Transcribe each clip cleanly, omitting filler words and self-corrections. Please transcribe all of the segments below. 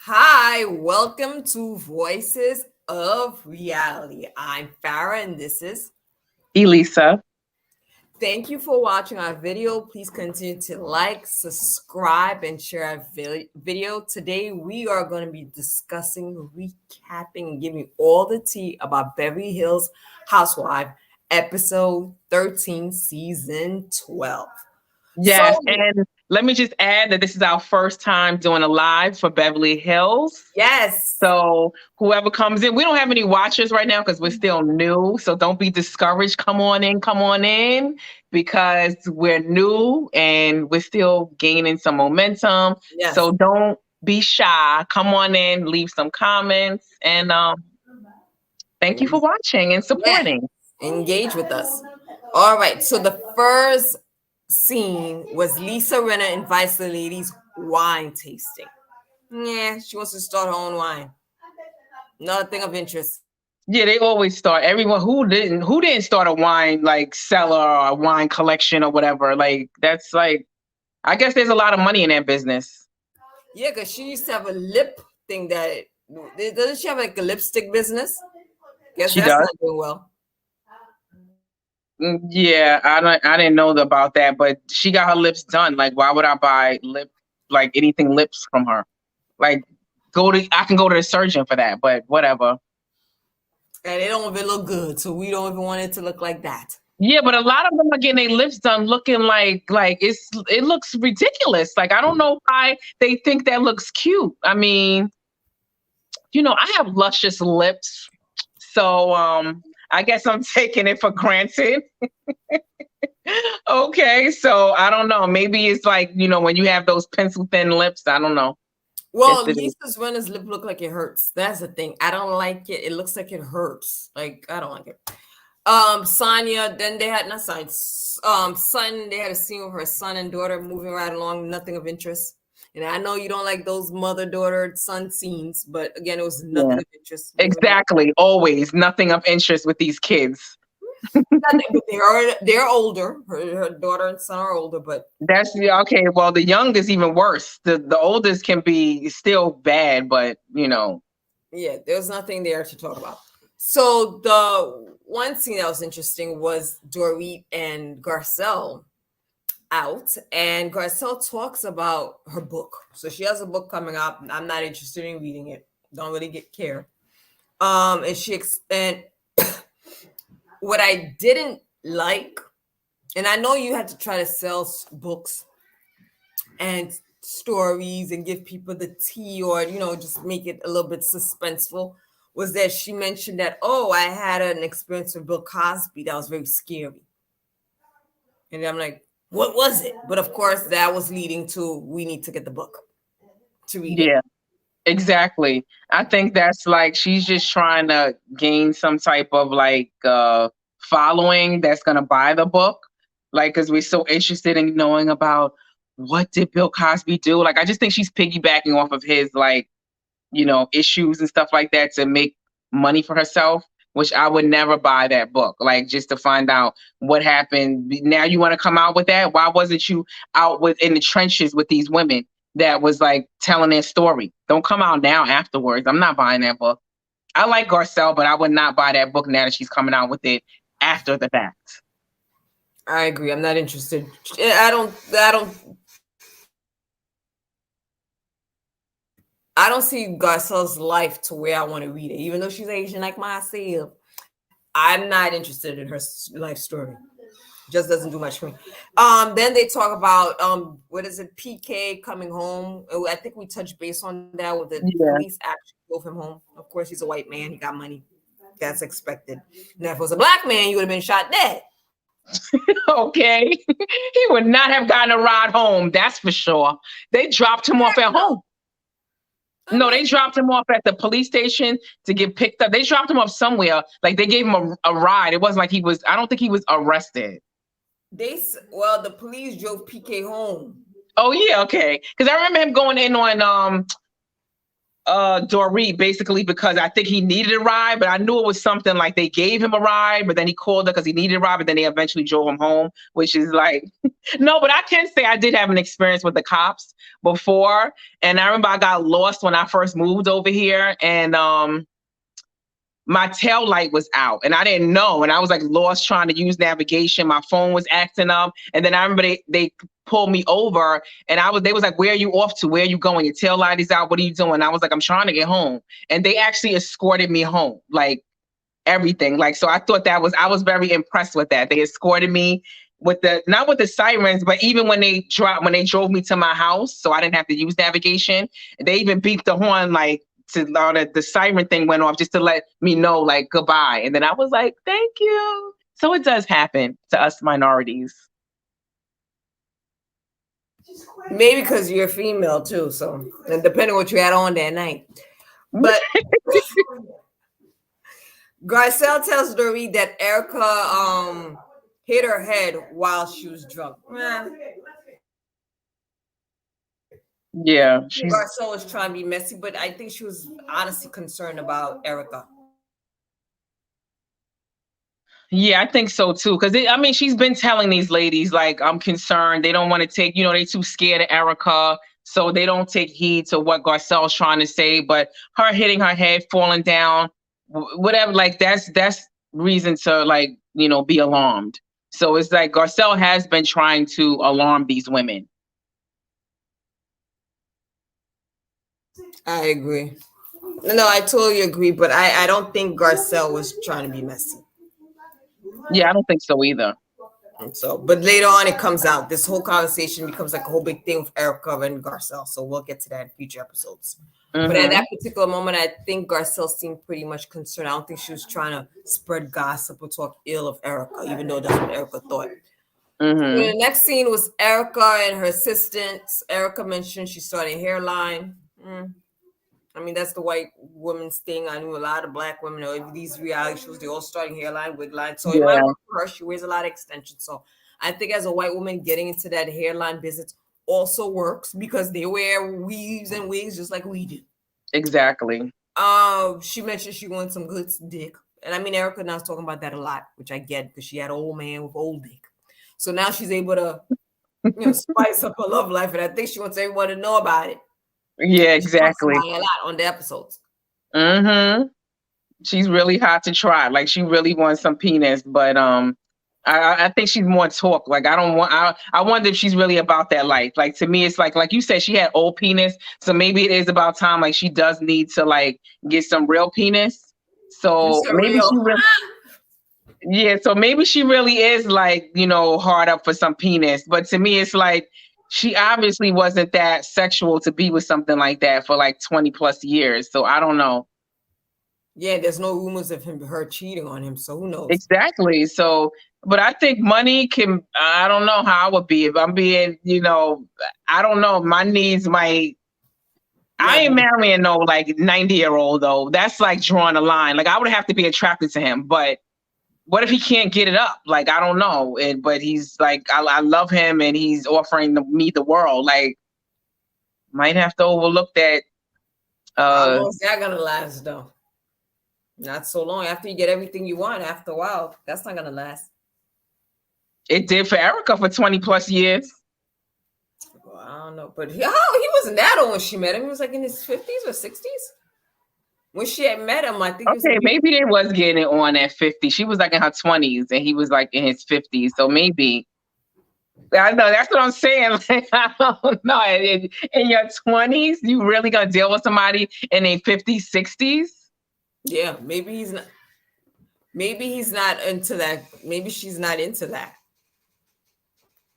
Hi, welcome to Voices of Reality. I'm Farah and this is. Elisa. Thank you for watching our video. Please continue to like, subscribe, and share our video. Today, we are going to be discussing, recapping, and giving all the tea about Beverly Hills Housewife, episode 13, season 12. So, Yes, and let me just add that this is our first time doing a live for Beverly Hills. yes, So whoever comes in, we don't have any watchers right now because we're still new. So don't be discouraged. Come on in, because we're new and we're still gaining some momentum. yes, So don't be shy. Come on in, leave some comments, and thank you for watching and yes. supporting. Engage with us. All right. So the first scene was Lisa Rinna invites the ladies wine tasting. Yeah, she wants to start her own wine. Nothing of interest. Yeah, they always start. Everyone who didn't start a wine like cellar or a wine collection or whatever. Like that's like, I guess there's a lot of money in that business. Yeah, because she used to have a lip thing that doesn't she have like a lipstick business? Guess She that's does. not doing well. Yeah, I didn't know about that, but she got her lips done. Like, why would I buy like anything lips from her? Like, I can go to the surgeon for that, but whatever. And it don't even look good, so we don't even want it to look like that. Yeah, but a lot of them are getting their lips done looking like it looks ridiculous. Like I don't know why they think that looks cute. I mean, I have luscious lips, so I guess I'm taking it for granted. Okay, so I don't know. Maybe it's like, when you have those pencil thin lips. I don't know. Guess Well, it is. Lisa's Rinna's lip look like it hurts. That's the thing. I don't like it. It looks like it hurts. Like I don't like it. Sonia, then they had not signed. Son, they had a scene with her son and daughter moving right along, nothing of interest. And I know you don't like those mother daughter son scenes, but again, it was Yeah, nothing of interest. exactly. Always nothing of interest with these kids. Nothing, but they're older. Her daughter and son are older, but That's yeah, okay. Well, the youngest even worse. The oldest can be still bad, but yeah, there's nothing there to talk about. So the one scene that was interesting was Dorit and Garcelle out, and Garcelle talks about her book. So she has a book coming up. I'm not interested in reading it. Don't really care. And and what I didn't like, and I know you had to try to sell books and stories and give people the tea, or just make it a little bit suspenseful, was that she mentioned that, oh, I had an experience with Bill Cosby that was very scary. And I'm like, what was it? But of course, that was leading to we need to get the book to read it. yeah, exactly. I think that's like she's just trying to gain some type of like following that's gonna buy the book. Like, because we're so interested in knowing about what did Bill Cosby do. Like, I just think she's piggybacking off of his like issues and stuff like that to make money for herself, which I would never buy that book. Like, just to find out what happened. Now you want to come out with that? Why wasn't you out in the trenches with these women that was like telling their story? Don't come out now afterwards. I'm not buying that book. I like Garcelle, but I would not buy that book now that she's coming out with it after the fact. I agree. I'm not interested. I don't see Garcelle's life to where I want to read it, even though she's Asian like myself. I'm not interested in her life story. Just doesn't do much for me. Then they talk about what is it, PK coming home. I think we touched base on that with the Yeah. police actually drove him home. Of course, he's a white man. He got money. That's expected. Now, if it was a black man, you would have been shot dead. Okay. He would not have gotten a ride home. That's for sure. They dropped him off at home. No, they dropped him off at the police station to get picked up. They dropped him off somewhere. Like they gave him a ride. It wasn't like I don't think he was arrested. The police drove PK home. Oh yeah, okay. Because I remember him going in on Dorit, basically because I think he needed a ride, but I knew it was something like they gave him a ride, but then he called her because he needed a ride, but then they eventually drove him home, which is like no, but I can say I did have an experience with the cops before. And I remember I got lost when I first moved over here, and my tail light was out and I didn't know. And I was like lost trying to use navigation. My phone was acting up. And then I remember they pulled me over and they was like, where are you off to? Where are you going? Your tail light is out. What are you doing? I was like, I'm trying to get home. And they actually escorted me home, like everything. Like, so I thought I was very impressed with that. They escorted me with not with the sirens, but even when they drove me to my house, so I didn't have to use navigation, they even beeped the horn like, the siren thing went off just to let me know like goodbye. And then I was like, thank you. So it does happen to us minorities. Maybe because you're female too, so and depending what you had on that night. But Garcelle tells Dorit that Erika hit her head while she was drunk. Yeah, Garcelle was trying to be messy, but I think she was honestly concerned about Erika. Yeah, I think so too. Because I mean, she's been telling these ladies like, I'm concerned. They don't want to take, they too scared of Erika, so they don't take heed to what Garcelle's trying to say. But her hitting her head, falling down, whatever, like that's reason to like, be alarmed. So it's like Garcelle has been trying to alarm these women. I agree. No, I totally agree, but I don't think Garcelle was trying to be messy. Yeah, I don't think so either. So, but later on, it comes out. This whole conversation becomes like a whole big thing with Erika and Garcelle. So we'll get to that in future episodes. Mm-hmm. But at that particular moment, I think Garcelle seemed pretty much concerned. I don't think she was trying to spread gossip or talk ill of Erika, even though that's what Erika thought. Mm-hmm. So the next scene was Erika and her assistants. Erika mentioned she started a hairline. I mean, that's the white woman's thing. I knew a lot of black women, or these reality shows, they all starting hairline, wig line. So it might work for her. She wears a lot of extensions. So I think as a white woman, getting into that hairline business also works because they wear weaves and wigs just like we do. Exactly. She mentioned she wants some good dick. And I mean, Erika now is talking about that a lot, which I get because she had an old man with old dick. So now she's able to, spice up her love life. And I think she wants everyone to know about it. Yeah, exactly. A lot on the episodes. Mm-hmm. She's really hot to try. Like she really wants some penis, but I think she's more talk. Like I wonder if she's really about that life. Like to me, it's like you said, she had old penis, so maybe it is about time. Like she does need to like get some real penis. So maybe she really. Yeah, so maybe she really is like, hard up for some penis. But to me, it's like she obviously wasn't that sexual to be with something like that for like 20 plus years. So I don't know. Yeah, there's no rumors of her cheating on him. So who knows? Exactly. So, but I think money I don't know how I would be if I'm being, I don't know. My needs might. I ain't marrying no like 90-year-old though. That's like drawing a line. Like I would have to be attracted to him, but what if he can't get it up? Like, I don't know. But he's like, I love him and he's offering me the world. Like, might have to overlook that. How long is that going to last, though? Not so long. After you get everything you want, after a while, that's not going to last. It did for Erika for 20 plus years. Well, I don't know. But he wasn't that old when she met him. He was like in his 50s or 60s. When she had met him, I think. Okay, maybe they was getting it on at 50. She was like in her 20s and he was like in his 50s. So maybe. I know, that's what I'm saying. Like, I don't know. In your 20s, you really gonna deal with somebody in their 50s, 60s? Yeah, maybe he's not. Maybe he's not into that. Maybe she's not into that.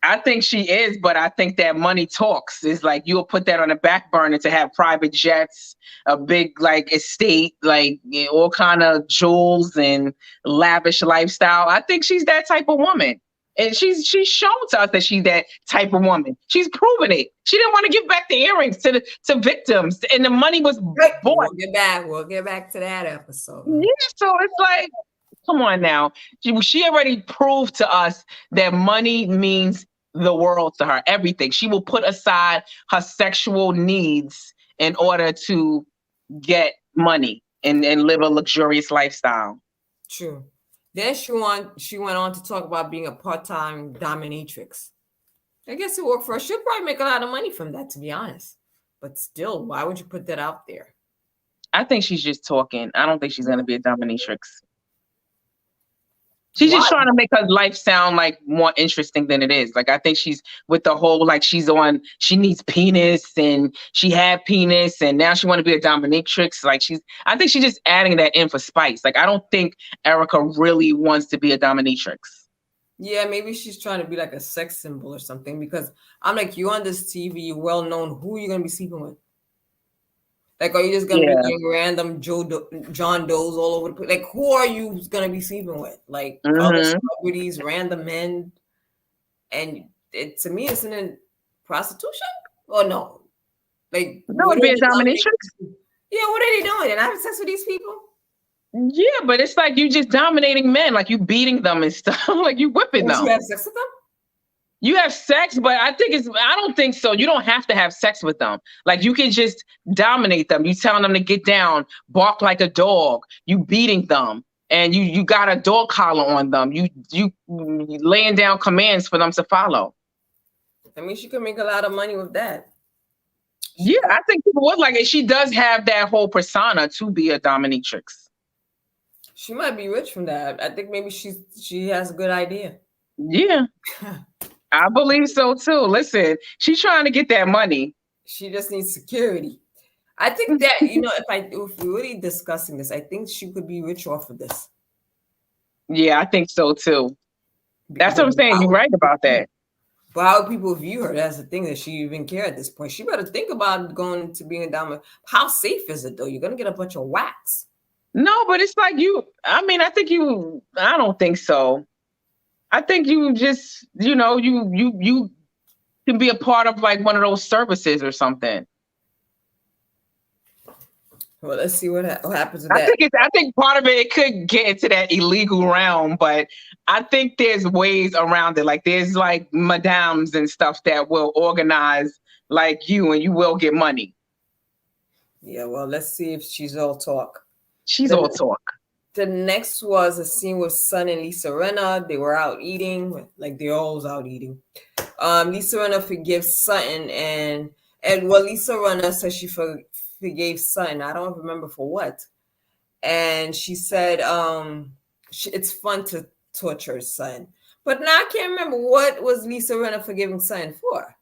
I think she is, but I think that money talks. Is like you'll put that on the back burner to have private jets, a big like estate, like all kind of jewels and lavish lifestyle. I think she's that type of woman. And she's shown to us that she's that type of woman. She's proven it. She didn't want to give back the earrings to victims, and the money was bought. We'll get back to that episode. Yeah, so it's like, come on now. She already proved to us that money means the world to her. Everything. She will put aside her sexual needs in order to get money and live a luxurious lifestyle. True. Then she went on to talk about being a part-time dominatrix. I guess it worked for her. She'll probably make a lot of money from that, to be honest. But still, why would you put that out there? I think she's just talking. I don't think she's going to be a dominatrix. She's Why? just trying to make her life sound like more interesting than it is. Like I think she's with the whole like she needs penis and she had penis and now she want to be a dominatrix. Like I think she's just adding that in for spice. Like I don't think Erika really wants to be a dominatrix. Yeah, maybe she's trying to be like a sex symbol or something. Because I'm like, you on this TV, you're well known. Who are you gonna be sleeping with? Like, are you just gonna be Yeah. doing random John Does all over the place? Like, who are you gonna be sleeping with? Like other Mm-hmm. celebrities, random men, and to me, isn't it prostitution? Or no? Like, That what would are be a they dominatrix. Yeah, what are they doing? And having sex with these people? Yeah, but it's like you just dominating men, like you beating them and stuff, like you whipping Would you them. have sex with them? You have sex, but I don't think so. You don't have to have sex with them. Like you can just dominate them. You telling them to get down, bark like a dog, you beating them, and you got a dog collar on them. You laying down commands for them to follow. I mean, she could make a lot of money with that. Yeah, I think people would like it. She does have that whole persona to be a dominatrix. She might be rich from that. I think maybe she has a good idea. Yeah, I believe so too. Listen, she's trying to get that money. She just needs security. I think that, if we're really discussing this, I think she could be rich off of this. Yeah, I think so too. That's But what I'm saying. You're right about that. But how people view her, that's the thing, that she even care at this point. She better think about going to being a dominant. How safe is it though? You're gonna get a bunch of whacks. No, but it's like I mean, I don't think so. I think you just, you can be a part of like one of those services or something. Well, let's see what happens with that. I think part of it could get into that illegal realm, but I think there's ways around it. Like there's like madams and stuff that will organize like you and you will get money. Yeah, well, let's see if she's all talk. She's all talk. The next was a scene with Sutton and Lisa Rinna. They were out eating, like they're always out eating. Lisa Rinna forgives Sutton, and Lisa Rinna says she forgave Sutton. I don't remember for what. And she said it's fun to torture Sutton. But now I can't remember, what was Lisa Rinna forgiving Sutton for?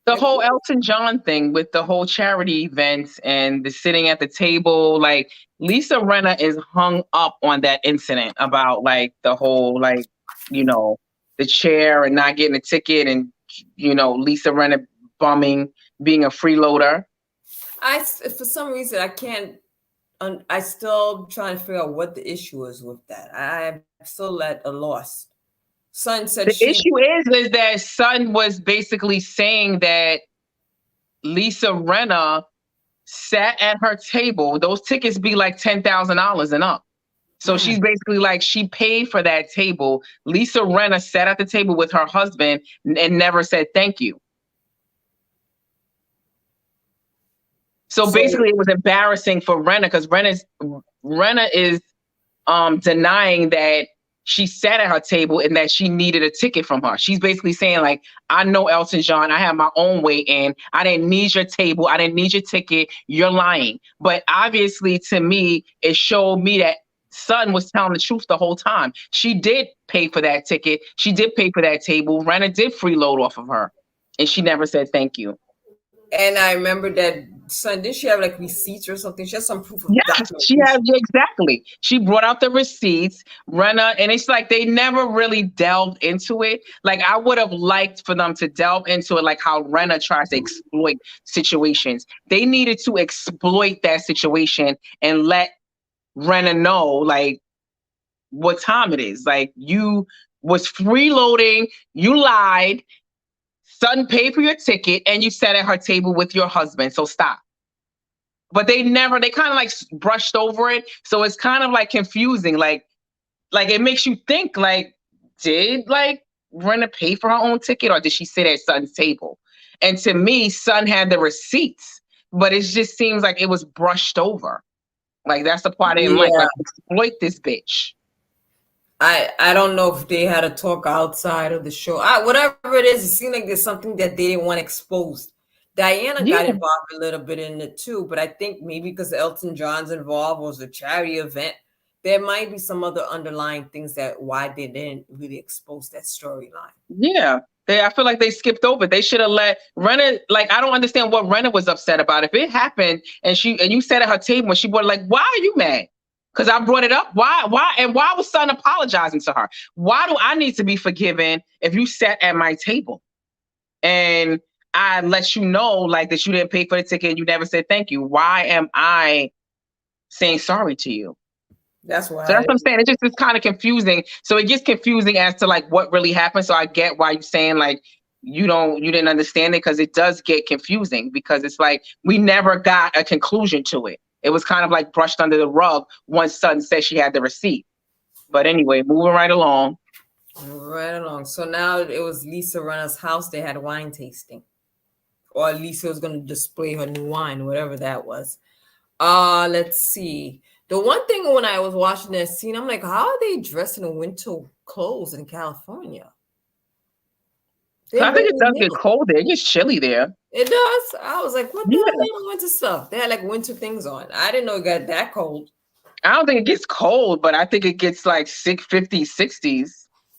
The whole Elton John thing with the whole charity events and the sitting at the table, like Lisa Rinna is hung up on that incident about like the whole the chair and not getting a ticket and Lisa Rinna bumming, being a freeloader. For some reason I can't. I still trying to figure out what the issue is with that. I'm still at a loss. Sutton said the issue is that Sutton was basically saying that Lisa Rinna sat at her table. Those tickets be like $10,000 and up. So she's basically like, she paid for that table. Lisa Rinna sat at the table with her husband and never said thank you. So basically, it was embarrassing for Rinna because Rinna is denying that she sat at her table and that she needed a ticket from her. She's basically saying like, I know Elton John, I have my own way in. I didn't need your table. I didn't need your ticket. You're lying. But obviously to me, it showed me that Sutton was telling the truth the whole time. She did pay for that ticket. She did pay for that table. Rinna did freeload off of her. And she never said thank you. And I remember that Sutton, did she have like receipts or something? She has some proof of yes, she has, exactly. She brought out the receipts, Rinna, and it's like they never really delved into it. Like I would have liked for them to delve into it, like how Rinna tries to exploit situations. They needed to exploit that situation and let Rinna know like what time it is. Like you was freeloading, you lied, Sutton paid for your ticket, and you sat at her table with your husband. So stop. But they kind of like brushed over it. So it's kind of like confusing. Like it makes you think like, did like Rinna pay for her own ticket or did she sit at Sutton's table? And to me, Sutton had the receipts but it just seems like it was brushed over. Like that's the part I didn't like. Yeah. Like exploit this bitch. I don't know if they had a talk outside of the show. Whatever it is, it seemed like there's something that they didn't want exposed. Diana got Yeah, involved a little bit in it too, but I think maybe because Elton John's involved was a charity event, there might be some other underlying things that why they didn't really expose that storyline. yeah. I feel like they skipped over. They should have let Renna. Like I don't understand what Renna was upset about. If it happened and you sat at her table and she brought like, why are you mad? Because I brought it up. Why was Son apologizing to her? Why do I need to be forgiven if you sat at my table and I let you know like that you didn't pay for the ticket and you never said thank you? Why am I saying sorry to you? That's So that's why. what I'm saying. It just is kind of confusing. So it gets confusing as to like what really happened. So I get why you're saying like you didn't understand it, because it does get confusing because it's like we never got a conclusion to it. It was kind of like brushed under the rug once Sutton said she had the receipt. But anyway, moving right along. Right along. So now it was Lisa Rinna's house. They had wine tasting, or Lisa was going to display her new wine, whatever that was. Let's see. The one thing when I was watching that scene, I'm like, how are they dressed in winter clothes in California? They're I think it very does get nice. cold there. It gets chilly there. It does. I was like, what the hell Yeah. are they doing winter stuff? They had like winter things on. I didn't know it got that cold. I don't think it gets cold, but I think it gets like 650s, 60s.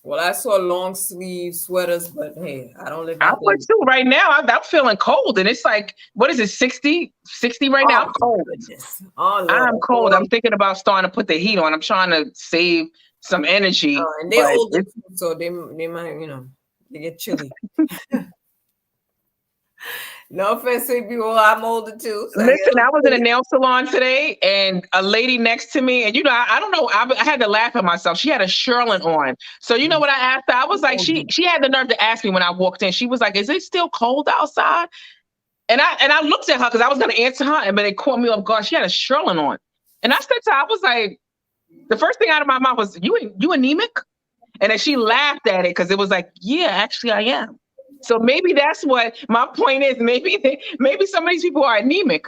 Well, I saw long sleeve sweaters, but hey, I don't live I out there. would too. Right now, I'm feeling cold, and it's like, what is it, 60, 60 right now? Oh I'm my cold. goodness. Oh Lord. I'm cold. I'm thinking about starting to put the heat on. I'm trying to save some energy, And they're but older it's too, so they might, they get chilly. No offense to people, I'm older too, so I get a listen, little I was in a chilly. nail salon today, and a lady next to me, and I don't know, I had to laugh at myself. She had a shearling on. So you know what I asked her? I was like, she had the nerve to ask me when I walked in. She was like, "Is it still cold outside?" And I looked at her because I was going to answer her, but it caught me off guard. She had a shearling on, and I said to her, I was like, the first thing out of my mouth was, "You anemic?" And then she laughed at it because it was like, "Yeah, actually, I am." So maybe that's what my point is. Maybe some of these people are anemic.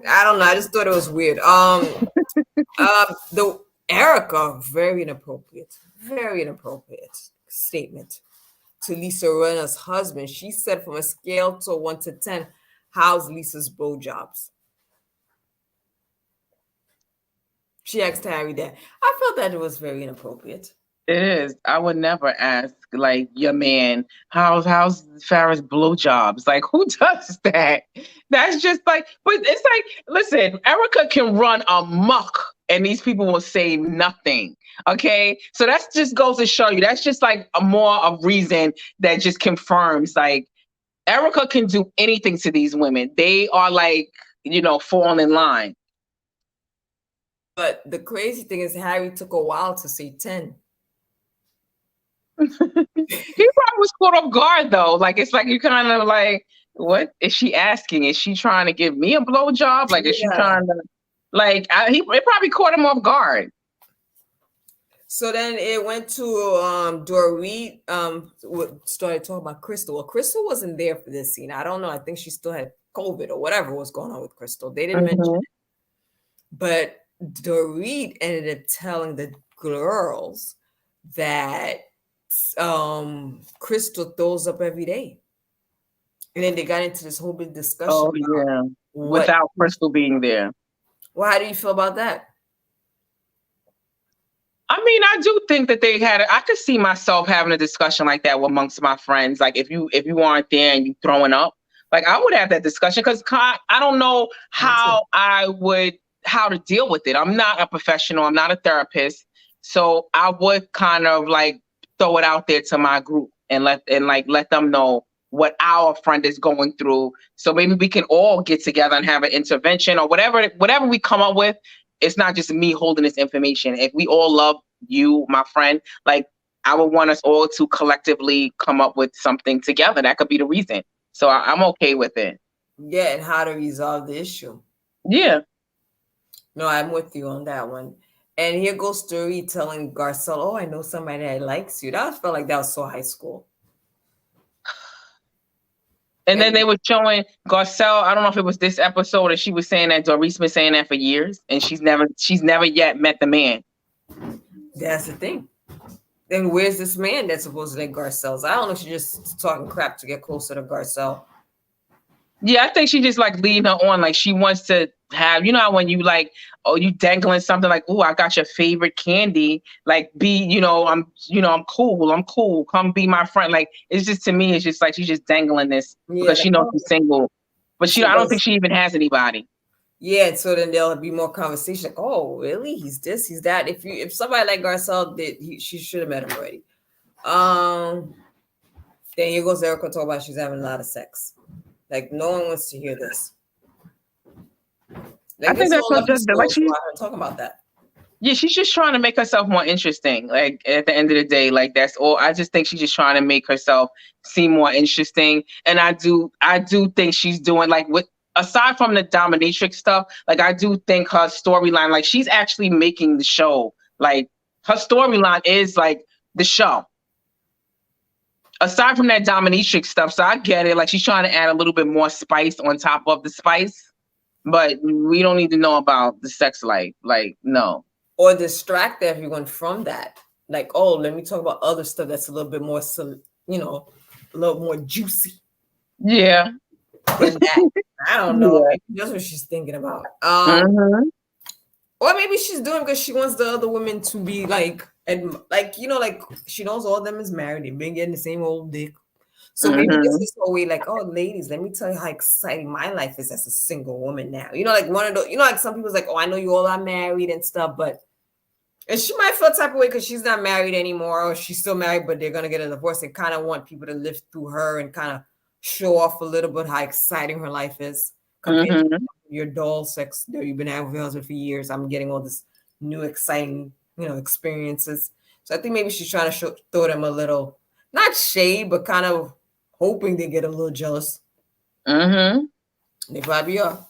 I don't know. I just thought it was weird. The Erika, very inappropriate statement to Lisa Rinna's husband. She said, from a scale to 1 to 10, how's Lisa's blowjobs? She asked Harry that. I felt that it was very inappropriate. It is. I would never ask like your man, how's Farrah's blowjobs? Like who does that? That's just like, but it's like, listen, Erica can run amok and these people will say nothing. Okay. So that's just goes to show you that's just like a more of reason that just confirms like Erica can do anything to these women. They are like, falling in line. But the crazy thing is, Harry took a while to say 10. He probably was caught off guard though. Like it's like you kind of like, what is she asking? Is she trying to give me a blowjob? Like is she Yeah. trying to it probably caught him off guard. So then it went to Dorit started talking about Crystal. Well, Crystal wasn't there for this scene. I don't know. I think she still had COVID or whatever was going on with Crystal. They didn't mention Mhm. it. But Dorit ended up telling the girls that Crystal throws up every day. And then they got into this whole big discussion Oh about yeah. what. Without Crystal being there. Well, how do you feel about that? I mean, I do think that I could see myself having a discussion like that amongst my friends. Like if you aren't there and you throwing up, like I would have that discussion because I don't know Me too. how to deal with it. I'm not a professional. I'm not a therapist. So I would kind of like throw it out there to my group and let them know what our friend is going through. So maybe we can all get together and have an intervention or whatever we come up with. It's not just me holding this information. If we all love you, my friend, like I would want us all to collectively come up with something together. That could be the reason. So I'm okay with it. Yeah, and how to resolve the issue. Yeah. No, I'm with you on that one. And here goes Story telling Garcelle, "Oh, I know somebody that likes you." That felt like that was so high school. And then And they were showing Garcelle. I don't know if it was this episode, or she was saying that Doris been saying that for years, and she's never yet met the man. that's the thing. Then where's this man that's supposed to like Garcelle's? I don't know if she's just talking crap to get closer to Garcelle. Yeah, I think she just like leading her on. Like she wants to have, you know, how when you like, oh, you dangling something like, oh, I got your favorite candy. Like, be, I'm cool. I'm cool. Come be my friend. Like, it's just to me, it's just like she's just dangling this Yeah, because like, she knows oh, she's single, but she I don't think was. she even has anybody. Yeah, so then there'll be more conversation. Like, oh, really? He's this, he's that. If somebody like Garcelle did, she should have met him already. Then here goes Erika talk about she's having a lot of sex. Like no one wants to hear this. I Like think this that's whole what just episode like is she, about her talking about that. yeah, she's just trying to make herself more interesting. Like at the end of the day, like that's all. I just think she's just trying to make herself seem more interesting. And I do think she's doing like with aside from the dominatrix stuff, like I do think her storyline, like she's actually making the show. Like her storyline is like the show. Aside from that dominatrix stuff, so I get it. Like she's trying to add a little bit more spice on top of the spice, but we don't need to know about the sex life. Like no. Or distract everyone from that. Like, oh, let me talk about other stuff that's a little bit more, a little more juicy Yeah. than that. I don't know. Yeah. Maybe that's what she's thinking about. Mm-hmm. Or maybe she's doing because she wants the other women to be like, and like she knows all of them is married. They've been getting the same old dick. So maybe this Mm-hmm. is her way, like, oh, ladies, let me tell you how exciting my life is as a single woman now. Like one of those, like some people's like, oh, I know you all are married and stuff, but and she might feel type of way because she's not married anymore, or she's still married, but they're gonna get a divorce and kind of want people to live through her and kind of show off a little bit how exciting her life is compared to Mm-hmm. your dull sex that you've been having with your husband for years. I'm getting all this new exciting, experiences. So I think maybe she's trying to throw them a little, not shade, but kind of hoping they get a little jealous. Mm-hmm. They probably are.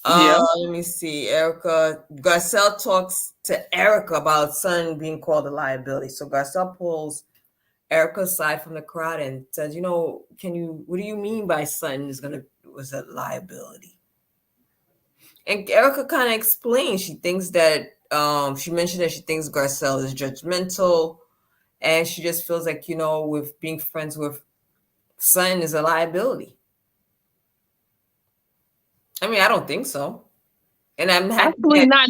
Yeah. Let me see. Garcelle talks to Erika about Sutton being called a liability. So Garcelle pulls Erika aside from the crowd and says, what do you mean by Sutton was a liability? And Erika kind of explains. She thinks that she mentioned that she thinks Garcelle is judgmental, and she just feels like, with being friends with Sutton is a liability. I mean, I don't think so. And I'm happy Actually, that not.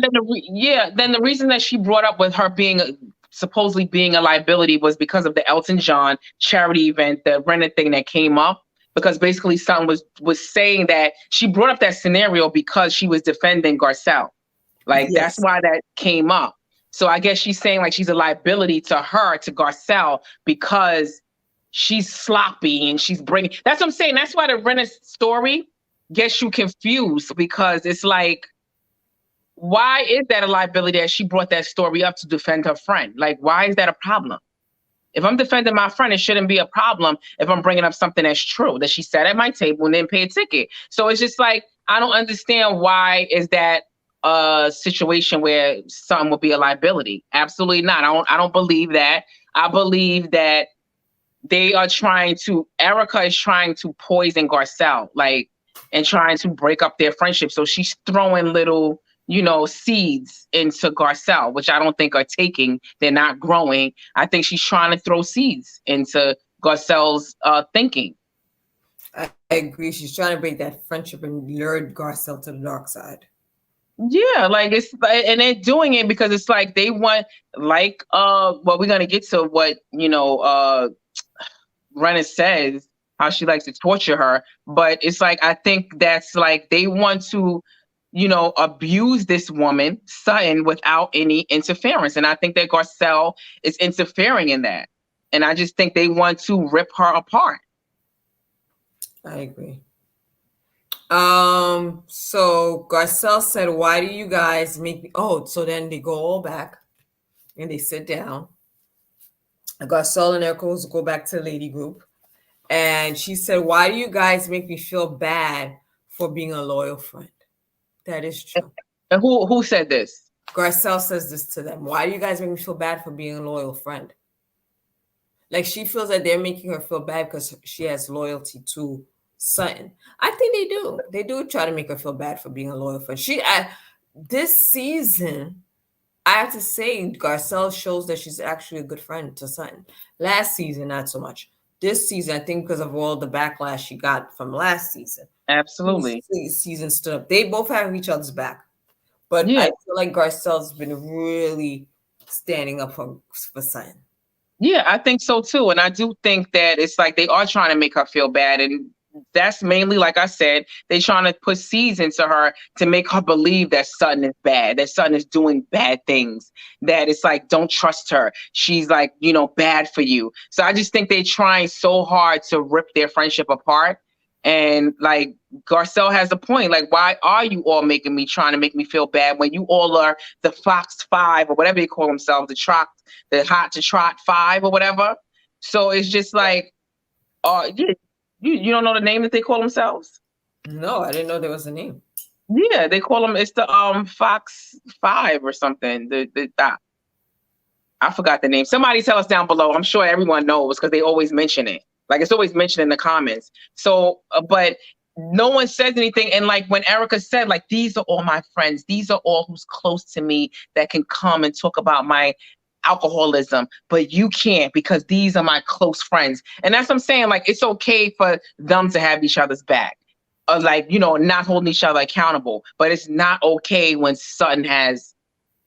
Then the reason that she brought up with her being supposedly being a liability was because of the Elton John charity event, the Rinna thing that came up. Because basically, someone was saying that she brought up that scenario because she was defending Garcelle. Like that's yes. why that came up. So I guess she's saying like she's a liability to Garcelle, because she's sloppy and she's bringing. That's what I'm saying. That's why the Rinna story gets you confused, because it's like, why is that a liability that she brought that story up to defend her friend? Like, why is that a problem? If I'm defending my friend, it shouldn't be a problem if I'm bringing up something that's true, that she sat at my table and didn't pay a ticket. So it's just like, I don't understand why is that a situation where something will be a liability. Absolutely not. I don't believe that. I believe that Erika is trying to poison Garcelle, like, and trying to break up their friendship. So she's throwing little, seeds into Garcelle, which I don't think are taking. They're not growing. I think she's trying to throw seeds into Garcelle's thinking. I agree. She's trying to break that friendship and lure Garcelle to the dark side. Yeah, like and they're doing it because it's like they want, like, well, we're gonna get to what Renna says, how she likes to torture her, but it's like I think that's like they want to, abuse this woman, Sutton, without any interference. And I think that Garcelle is interfering in that. And I just think they want to rip her apart. I agree. So Garcelle said, why do you guys make me? Oh, so then they go all back and they sit down. Garcelle and Erika go back to the lady group. And she said, why do you guys make me feel bad for being a loyal friend? That is true. And who said this? Garcelle says this to them. Why do you guys make me feel bad for being a loyal friend? Like she feels like they're making her feel bad because she has loyalty to Sutton. I think they do. They do try to make her feel bad for being a loyal friend. This season, I have to say, Garcelle shows that she's actually a good friend to Sutton. Last season, not so much. This season, I think because of all the backlash she got from last season, Absolutely. this season stood up. They both have each other's back. But I Yeah. feel like Garcelle's been really standing up for Sutton. Yeah, I think so too. And I do think that it's like they are trying to make her feel bad. And that's mainly, like I said, they trying to put seeds into her to make her believe that Sutton is bad, that Sutton is doing bad things, that it's like, don't trust her. She's like, bad for you. So I just think they're trying so hard to rip their friendship apart. And like Garcelle has a point. Like, why are you all trying to make me feel bad when you all are the Fox Five or whatever they call themselves, the hot to trot five or whatever. So it's just like, yeah, you don't know the name that they call themselves? No, I didn't know there was a name. Yeah, they call them. It's the Fox Five or something. I forgot the name. Somebody tell us down below. I'm sure everyone knows because they always mention it. Like it's always mentioned in the comments. So, but no one says anything. And like when Erika said, like, these are all my friends. These are all who's close to me that can come and talk about my alcoholism, but you can't because these are my close friends. And that's what I'm saying. Like, it's okay for them to have each other's back. Like, not holding each other accountable. But it's not okay when Sutton has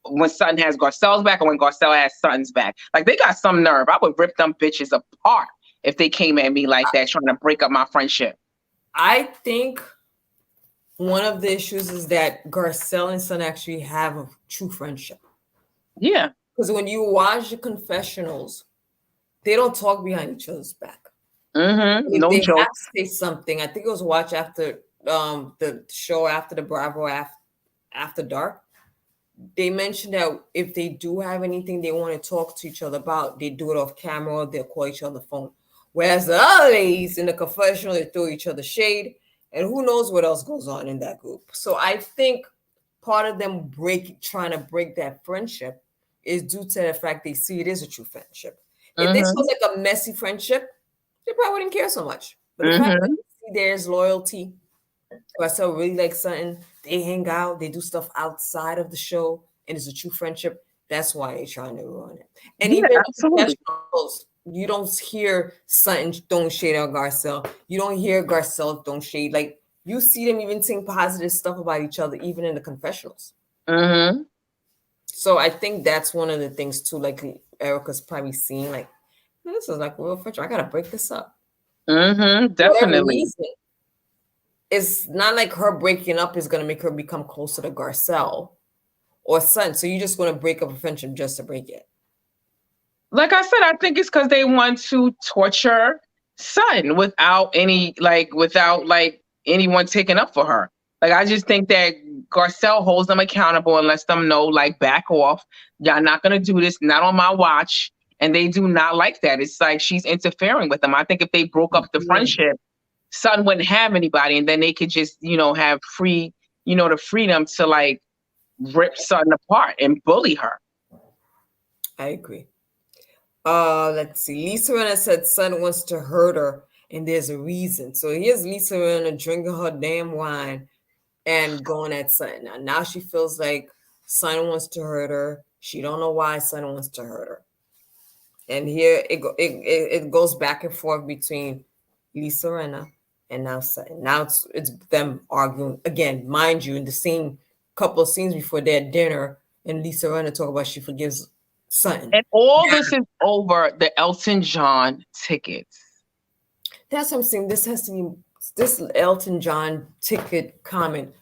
Garcelle's back or when Garcelle has Sutton's back. Like, they got some nerve. I would rip them bitches apart if they came at me like that, trying to break up my friendship. I think one of the issues is that Garcelle and Sutton actually have a true friendship. Yeah. Because when you watch the confessionals, they don't talk behind each other's back. Mm-hmm. If No they joke. have to say something, I think it was watch after the show after the Bravo after dark. They mentioned that if they do have anything they want to talk to each other about, they do it off camera. They'll call each other on the phone. Whereas the other ladies in the confessional, they throw each other shade, and who knows what else goes on in that group. So I think part of them trying to break that friendship is due to the fact they see it is a true friendship. If this was like a messy friendship, they probably wouldn't care so much. But the fact that see there's loyalty, Garcelle really likes something, they hang out, they do stuff outside of the show, and it's a true friendship. That's why they're trying to ruin it. And Yeah, even absolutely. you don't hear Sutton throwing shade on Garcelle. You don't hear Garcelle throwing shade. Like, you see them even saying positive stuff about each other, even in the confessionals. So I think that's one of the things too. Like Erika's probably seeing, like, this is like real friendship. I gotta break this up. Definitely. It's not like her breaking up is gonna make her become closer to Garcelle or Sutton. So you're just gonna break up a friendship just to break it. Like I said, I think it's because they want to torture Sutton without anyone taking up for her. Like, I just think that Garcelle holds them accountable and lets them know, like, back off. Y'all not gonna do this, not on my watch. And they do not like that. It's like she's interfering with them. I think if they broke up the friendship, Sutton wouldn't have anybody, and then they could just, have the freedom to like rip Sutton apart and bully her. I agree. Let's see. Lisa Rinna said Sutton wants to hurt her, and there's a reason. So here's Lisa Rinna drinking her damn wine and going at Sutton. Now she feels like Sutton wants to hurt her. She don't know why Sutton wants to hurt her. And here it goes back and forth between Lisa Rinna and now Sutton. Now it's them arguing again, mind you, in the same couple of scenes before their dinner, and Lisa Rinna talk about she forgives Sutton. And all this is over the Elton John tickets. That's what I'm saying. This Elton John ticket comment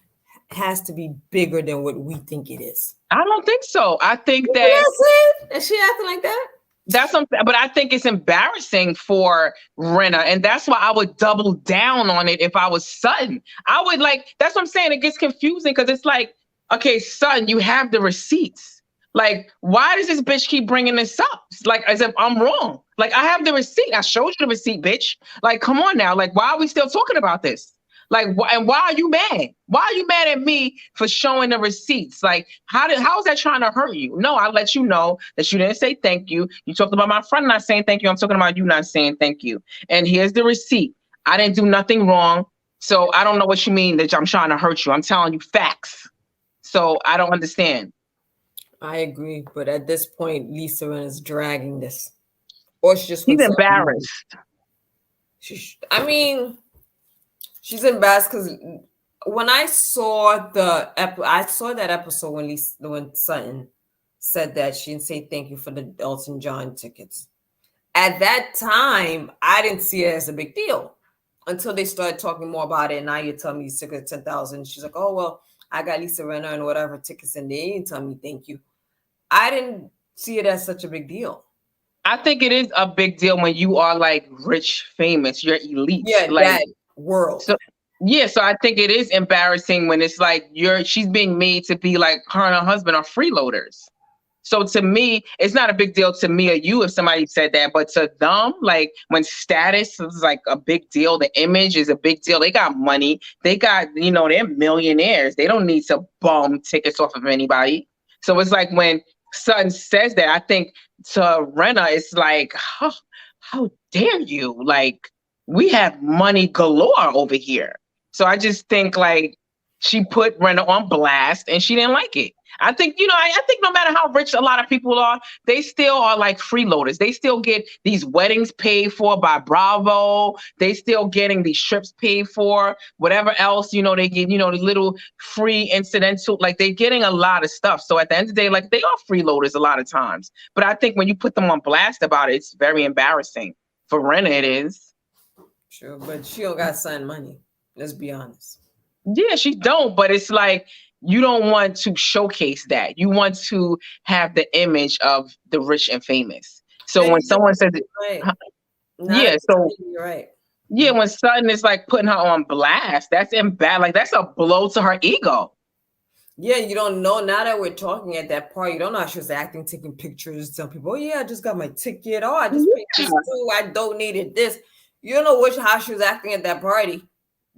has to be bigger than what we think it is. I don't think so. I think That's it. Is she acting like that? That's something, but I think it's embarrassing for Rinna, and that's why I would double down on it if I was Sutton. I would that's what I'm saying. It gets confusing because it's like, okay, Sutton, you have the receipts. Like, why does this bitch keep bringing this up? Like, as if I'm wrong. Like, I have the receipt. I showed you the receipt, bitch. Like, come on now. Like, why are we still talking about this? Like, and why are you mad? Why are you mad at me for showing the receipts? Like, how is that trying to hurt you? No, I let you know that you didn't say thank you. You talked about my friend not saying thank you. I'm talking about you not saying thank you. And here's the receipt. I didn't do nothing wrong. So I don't know what you mean that I'm trying to hurt you. I'm telling you facts. So I don't understand. I agree, but at this point, Lisa Rinna is dragging this, or she just She's wants something more. embarrassed. I mean, she's embarrassed because when I saw I saw that episode when Sutton said that she didn't say thank you for the Elton John tickets. At that time, I didn't see it as a big deal until they started talking more about it. And now you're telling me these tickets 10,000. She's like, oh well, I got Lisa Rinna and whatever tickets, and they didn't tell me thank you. I didn't see it as such a big deal. I think it is a big deal when you are like rich, famous, you're elite. Yeah, Like, that world. so yeah, so I think it is embarrassing when it's like she's being made to be like her and her husband are freeloaders. So to me, it's not a big deal to me or you if somebody said that, but to them, like when status is like a big deal, the image is a big deal. They got money, they got, they're millionaires. They don't need to bum tickets off of anybody. So it's like when Sutton says that, I think to Renna, it's like, how dare you? Like, we have money galore over here. So I just think like she put Renna on blast and she didn't like it. I think, I think no matter how rich a lot of people are, they still are like freeloaders. They still get these weddings paid for by Bravo. They still getting these trips paid for, whatever else, they get, the little free incidental, like they're getting a lot of stuff. So at the end of the day, like they are freeloaders a lot of times. But I think when you put them on blast about it, it's very embarrassing. For Renna, it is. Sure, but she don't got Sutton money. Let's be honest. Yeah, she don't, but it's like you don't want to showcase that. You want to have the image of the rich and famous. So And when someone says, right. yeah, so You're right. yeah, when Sutton is like putting her on blast, that's bad. Like that's a blow to her ego. Yeah, you don't know. Now that we're talking at that part, you don't know how she was acting, taking pictures, telling people, "Oh yeah, I just got my ticket. Oh, I just paid this too. I donated this." You don't know how she was acting at that party.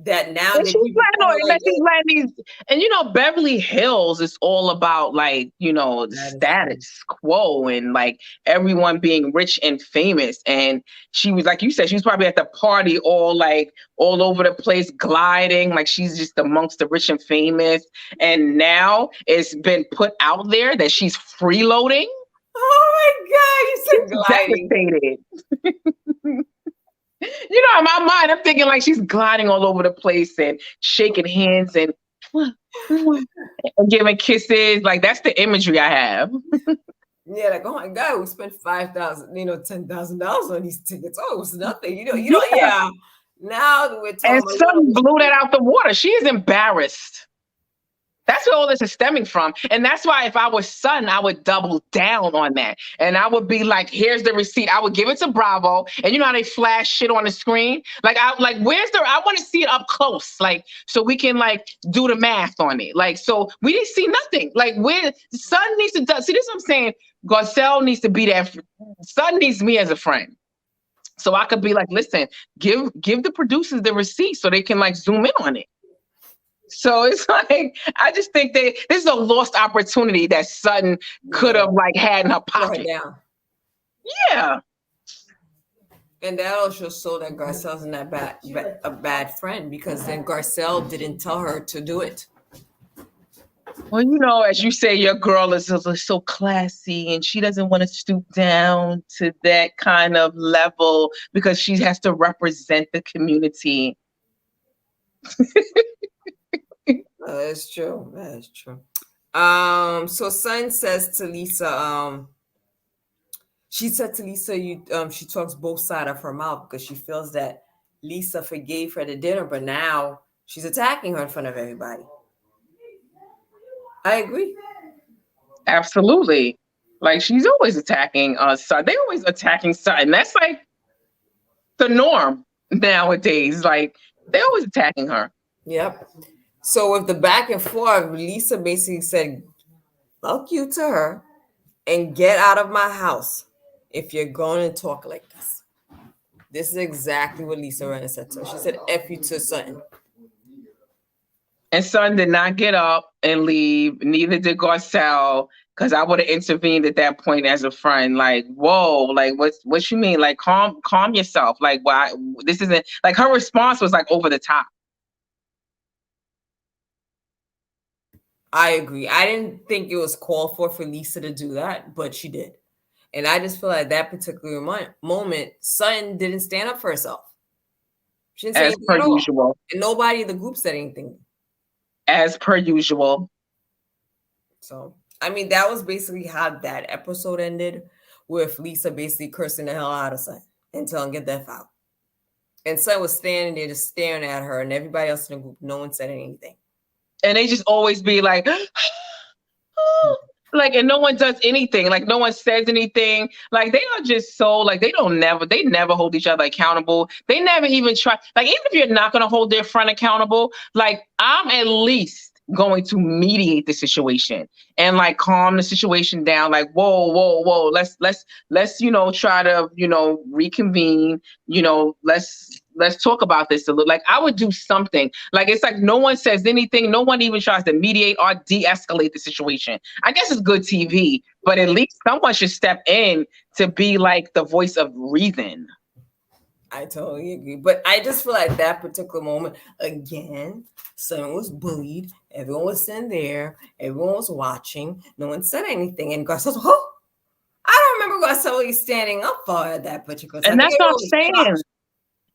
That now And that she's people letting, like, she's letting these, and Beverly Hills is all about like, the status quo and like everyone being rich and famous. And she was, like you said, she was probably at the party all over the place, gliding, like she's just amongst the rich and famous. And now it's been put out there that she's freeloading. oh my God, you said gliding. Devastated. In my mind, I'm thinking like she's gliding all over the place and shaking hands and giving kisses. Like that's the imagery I have. Yeah, like, oh my God, we spent $5,000, $10,000 on these tickets. Oh, it was nothing. You don't. Yeah. Now we're talking And about Sutton blew that out the water. She is embarrassed. That's where all this is stemming from. And that's why if I was Sutton, I would double down on that. And I would be like, here's the receipt. I would give it to Bravo. And you know how they flash shit on the screen? Where's I want to see it up close. Like, so we can like do the math on it. Like, so we didn't see nothing. Like where Sutton needs to see, this is what I'm saying. Garcelle needs to be there. Sutton needs me as a friend. So I could be like, listen, give the producers the receipt so they can like zoom in on it. So it's like, I just think this is a lost opportunity that Sutton could have like had in her pocket. Yeah. And that also showed that Garcelle's not a bad friend, because then Garcelle didn't tell her to do it. Well, as you say, your girl is so classy and she doesn't want to stoop down to that kind of level because she has to represent the community. That's true. That's true. So Sutton says to Lisa, she said to Lisa, she talks both sides of her mouth because she feels that Lisa forgave her the dinner, but now she's attacking her in front of everybody. I agree. Absolutely. Like she's always attacking Sutton. They always attacking Sutton. That's like the norm nowadays. Like they're always attacking her. Yep. So with the back and forth, Lisa basically said, fuck you to her and get out of my house if you're going to talk like this. This is exactly what Lisa Rinna said to her. She said, F you to Sutton. And Sutton did not get up and leave. Neither did Garcelle, because I would have intervened at that point as a friend. Like, whoa, like what you mean? Like, calm yourself. Like, why? This isn't like her response was like over the top. I agree. I didn't think it was called for Lisa to do that, but she did. And I just feel like that particular moment, Sutton didn't stand up for herself. She didn't say As anything per at all. usual. And nobody in the group said anything. As per usual. So, I mean, that was basically how that episode ended, with Lisa basically cursing the hell out of Sutton and telling get that out. And Sutton was standing there just staring at her, and everybody else in the group, no one said anything. And they just always be like, like, and no one does anything. Like, no one says anything. Like, they are just so like they never hold each other accountable. They never even try. Like, even if you're not going to hold their friend accountable, like, I'm at least going to mediate the situation and like calm the situation down. Like, whoa, let's try to reconvene. Let's talk about this a little. Like, I would do something. Like, it's like no one says anything. No one even tries to mediate or de-escalate the situation. I guess it's good TV, but at least someone should step in to be like the voice of reason. I totally agree. But I just feel like that particular moment, again, someone was bullied. Everyone was sitting there. Everyone was watching. No one said anything. And Garcelle was, oh, I don't remember Garcelle really standing up for her at that particular time. And I think that's what I'm everyone was saying. shocked.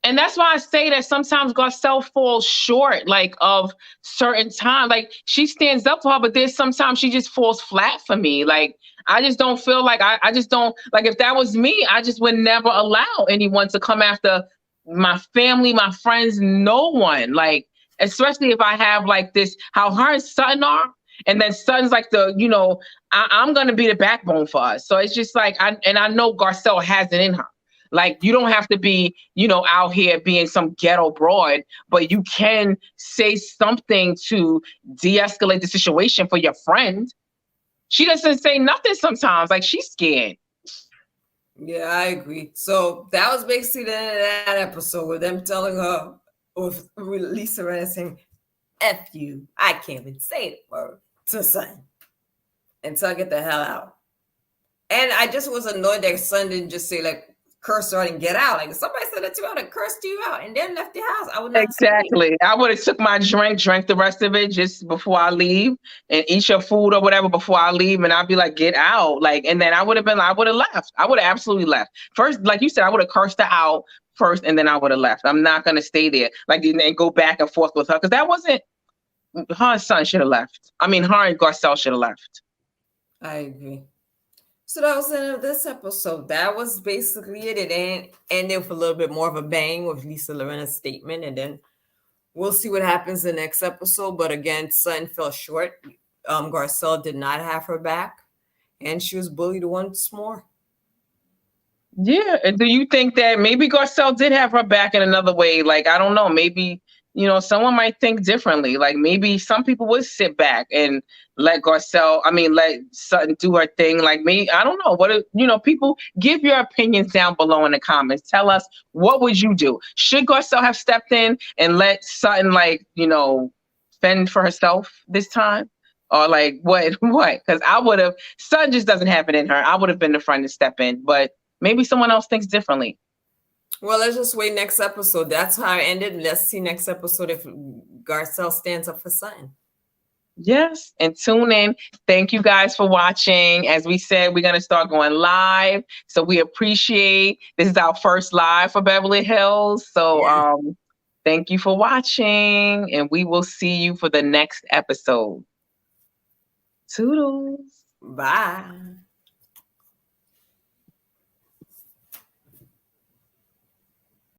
And that's why I say that sometimes Garcelle falls short, like of certain time. Like, she stands up for her, but there's sometimes she just falls flat for me. Like, I just don't feel like I just don't like, if that was me, I just would never allow anyone to come after my family, my friends, no one. Like, especially if I have like this, how her and Sutton are. And then Sutton's like I'm gonna be the backbone for us. So it's just like I know Garcelle has it in her. Like, you don't have to be, out here being some ghetto broad, but you can say something to de-escalate the situation for your friend. She doesn't say nothing sometimes. Like, she's scared. Yeah, I agree. So that was basically the end of that episode with them telling her, with Lisa Rinna saying, F you. I can't even say the word to Sutton until I get the hell out. And I just was annoyed that Sutton didn't just say, like, curse her out and get out. Like, if somebody said that to you, I would have cursed you out and then left the house. I would not stay. Exactly. I would have took my drink, drank the rest of it just before I leave, and eat your food or whatever before I leave. And I'd be like, get out. Like, and then I would have left. I would have absolutely left. First, like you said, I would have cursed her out first, and then I would have left. I'm not going to stay there, like, and go back and forth with her. Cause that wasn't, her and Son should have left. I mean, her and Garcelle should have left. I agree. So that was the end of this episode. That was basically it. It ended with a little bit more of a bang with Lisa Rinna's statement, and then we'll see what happens the next episode. But again, Sutton fell short. Garcelle did not have her back, and she was bullied once more. Yeah. And do you think that maybe Garcelle did have her back in another way? Like, I don't know. Maybe, someone might think differently. Like, maybe some people would sit back and let Sutton do her thing. Like, me, I don't know. People, give your opinions down below in the comments. Tell us, what would you do? Should Garcelle have stepped in and let Sutton, fend for herself this time? Or like, what? Because I would have, Sutton just doesn't have it in her. I would have been the friend to step in. But maybe someone else thinks differently. Well, let's just wait next episode. That's how it ended. Let's see next episode if Garcelle stands up for Sutton. Yes, and tune in. Thank you guys for watching. As we said, we're going to start going live. So we appreciate, this is our first live for Beverly Hills. So thank you for watching, and we will see you for the next episode. Toodles. Bye.